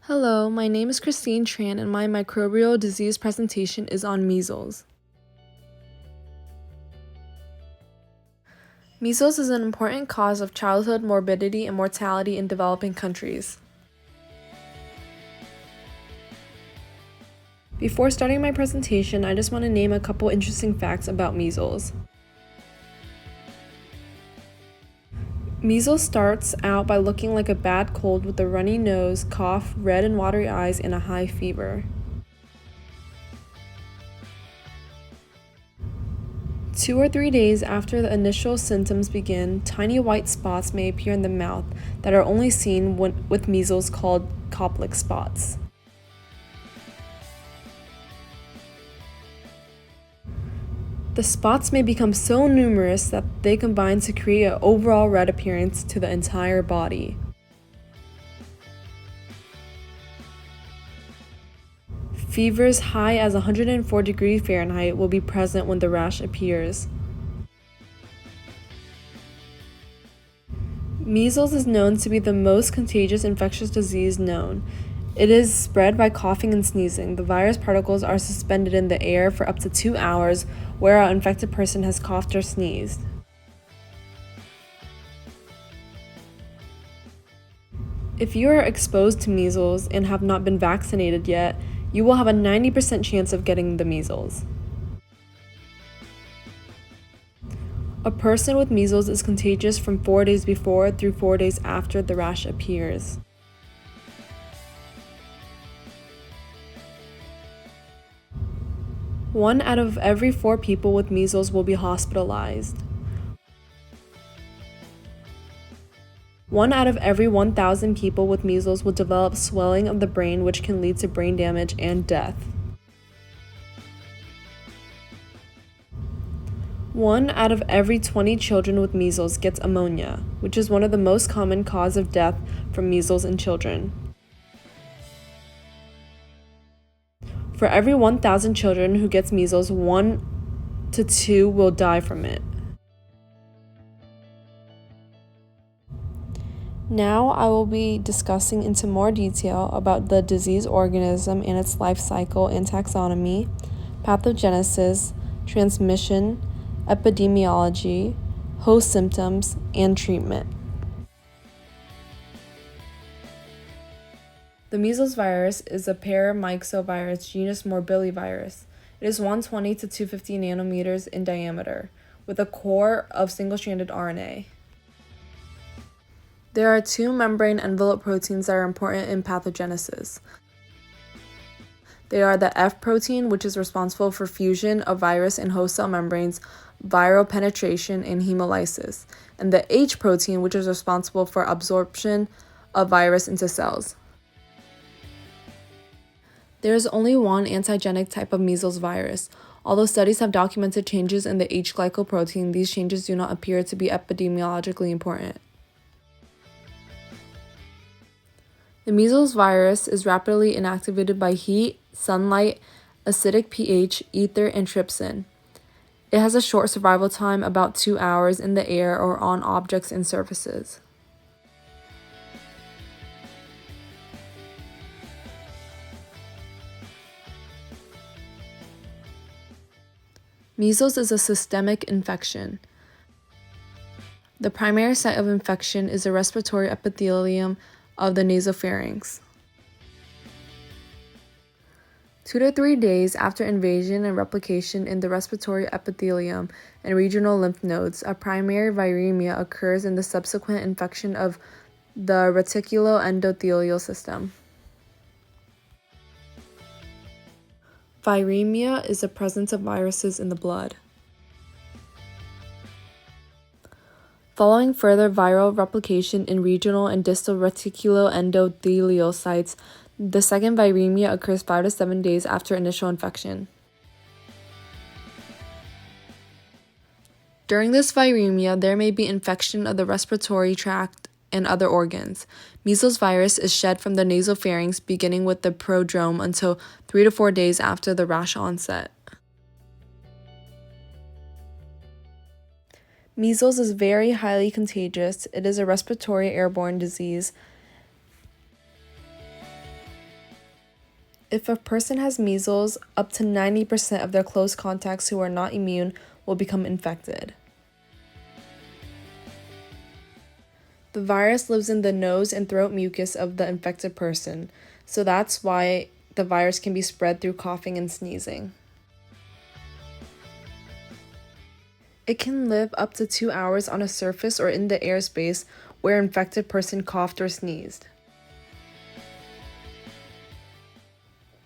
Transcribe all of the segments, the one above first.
Hello, my name is Christine Tran and my microbial disease presentation is on measles. Measles is an important cause of childhood morbidity and mortality in developing countries. Before starting my presentation, I just want to name a couple interesting facts about measles. Measles starts out by looking like a bad cold with a runny nose, cough, red and watery eyes, and a high fever. 2 or 3 days after the initial symptoms begin, tiny white spots may appear in the mouth that are only seen with measles called Koplik spots. The spots may become so numerous that they combine to create an overall red appearance to the entire body. Fevers high as 104 degrees Fahrenheit will be present when the rash appears. Measles is known to be the most contagious infectious disease known. It is spread by coughing and sneezing. The virus particles are suspended in the air for up to 2 hours where an infected person has coughed or sneezed. If you are exposed to measles and have not been vaccinated yet, you will have a 90% chance of getting the measles. A person with measles is contagious from 4 days before through 4 days after the rash appears. One out of every 4 people with measles will be hospitalized. 1 out of every 1,000 people with measles will develop swelling of the brain, which can lead to brain damage and death. 1 out of every 20 children with measles gets pneumonia, which is one of the most common causes of death from measles in children. For every 1,000 children who gets measles, 1 to 2 will die from it. Now I will be discussing into more detail about the disease organism and its life cycle and taxonomy, pathogenesis, transmission, epidemiology, host symptoms, and treatment. The measles virus is a paramyxovirus genus morbillivirus. It is 120 to 250 nanometers in diameter, with a core of single-stranded RNA. There are 2 membrane envelope proteins that are important in pathogenesis. They are the F protein, which is responsible for fusion of virus and host cell membranes, viral penetration, and hemolysis, and the H protein, which is responsible for absorption of virus into cells. There is only one antigenic type of measles virus. Although studies have documented changes in the H glycoprotein, these changes do not appear to be epidemiologically important. The measles virus is rapidly inactivated by heat, sunlight, acidic pH, ether, and trypsin. It has a short survival time, about 2 hours, in the air or on objects and surfaces. Measles is a systemic infection. The primary site of infection is the respiratory epithelium of the nasopharynx. 2 to 3 days after invasion and replication in the respiratory epithelium and regional lymph nodes, a primary viremia occurs in the subsequent infection of the reticuloendothelial system. Viremia is the presence of viruses in the blood. Following further viral replication in regional and distal reticuloendothelial sites, the second viremia occurs 5 to 7 days after initial infection. During this viremia, there may be infection of the respiratory tract and other organs. Measles virus is shed from the nasopharynx beginning with the prodrome until 3 to 4 days after the rash onset. Measles is very highly contagious. It is a respiratory airborne disease. If a person has measles, up to 90% of their close contacts who are not immune will become infected. The virus lives in the nose and throat mucus of the infected person, so that's why the virus can be spread through coughing and sneezing. It can live up to 2 hours on a surface or in the airspace where an infected person coughed or sneezed.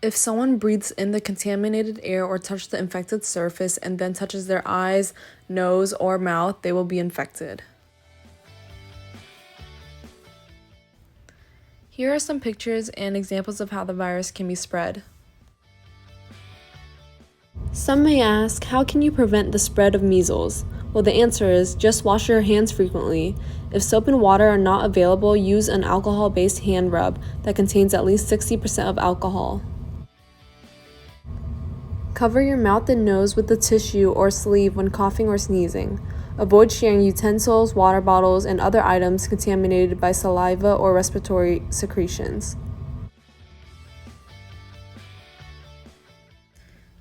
If someone breathes in the contaminated air or touches the infected surface and then touches their eyes, nose, or mouth, they will be infected. Here are some pictures and examples of how the virus can be spread. Some may ask, how can you prevent the spread of measles? Well, the answer is just wash your hands frequently. If soap and water are not available, use an alcohol-based hand rub that contains at least 60% of alcohol. Cover your mouth and nose with a tissue or sleeve when coughing or sneezing. Avoid sharing utensils, water bottles, and other items contaminated by saliva or respiratory secretions.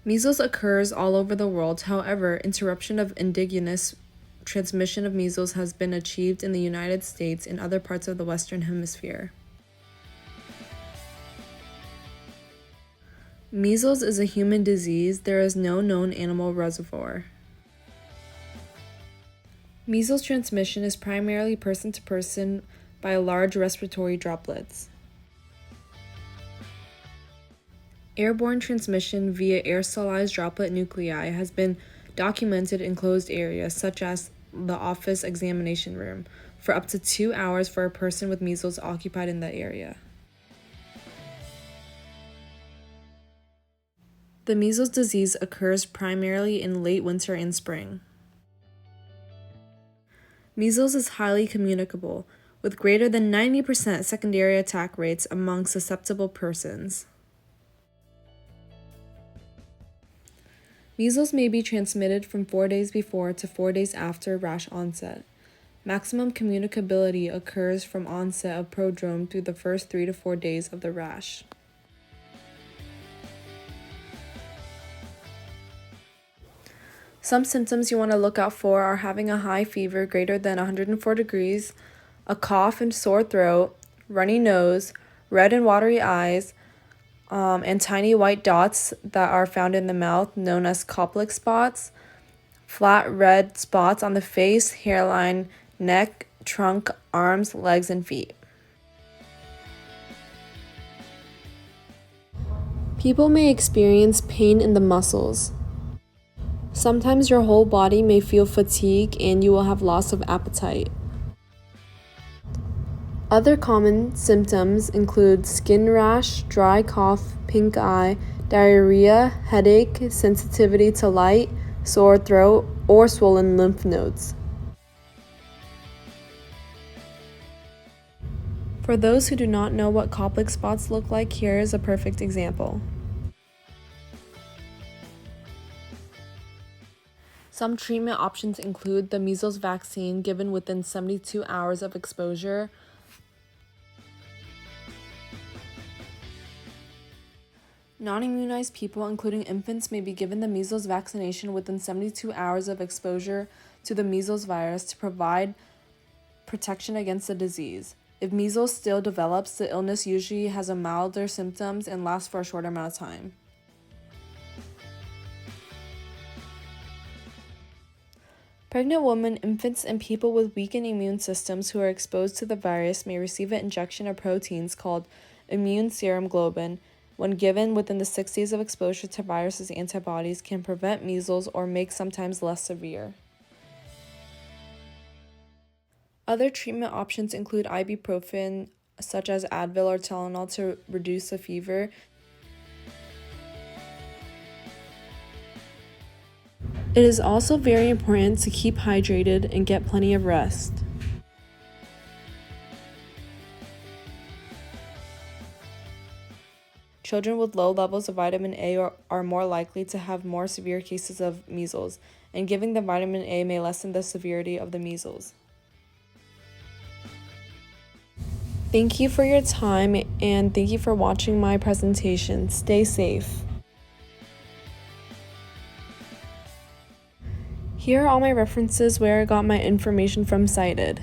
Measles occurs all over the world. However, interruption of indigenous transmission of measles has been achieved in the United States and other parts of the Western Hemisphere. Measles is a human disease. There is no known animal reservoir. Measles transmission is primarily person to person by large respiratory droplets. Airborne transmission via aerosolized droplet nuclei has been documented in closed areas, such as the office examination room, for up to 2 hours for a person with measles occupied in that area. The measles disease occurs primarily in late winter and spring. Measles is highly communicable, with greater than 90% secondary attack rates among susceptible persons. Measles may be transmitted from 4 days before to 4 days after rash onset. Maximum communicability occurs from onset of prodrome through the first 3 to 4 days of the rash. Some symptoms you want to look out for are having a high fever greater than 104 degrees, a cough and sore throat, runny nose, red and watery eyes, and tiny white dots that are found in the mouth known as Koplik spots, flat red spots on the face, hairline, neck, trunk, arms, legs, and feet. People may experience pain in the muscles. Sometimes your whole body may feel fatigue and you will have loss of appetite. Other common symptoms include skin rash, dry cough, pink eye, diarrhea, headache, sensitivity to light, sore throat, or swollen lymph nodes. For those who do not know what Koplik spots look like, here is a perfect example. Some treatment options include the measles vaccine given within 72 hours of exposure, non-immunized people, including infants, may be given the measles vaccination within 72 hours of exposure to the measles virus to provide protection against the disease. If measles still develops, the illness usually has a milder symptoms and lasts for a shorter amount of time. Pregnant women, infants, and people with weakened immune systems who are exposed to the virus may receive an injection of proteins called immune serum globin. When given within the 6 days of exposure to viruses, antibodies can prevent measles or make sometimes less severe. Other treatment options include ibuprofen, such as Advil or Tylenol, to reduce the fever. It is also very important to keep hydrated and get plenty of rest. Children with low levels of vitamin A are more likely to have more severe cases of measles, and giving them vitamin A may lessen the severity of the measles. Thank you for your time and thank you for watching my presentation. Stay safe. Here are all my references where I got my information from cited.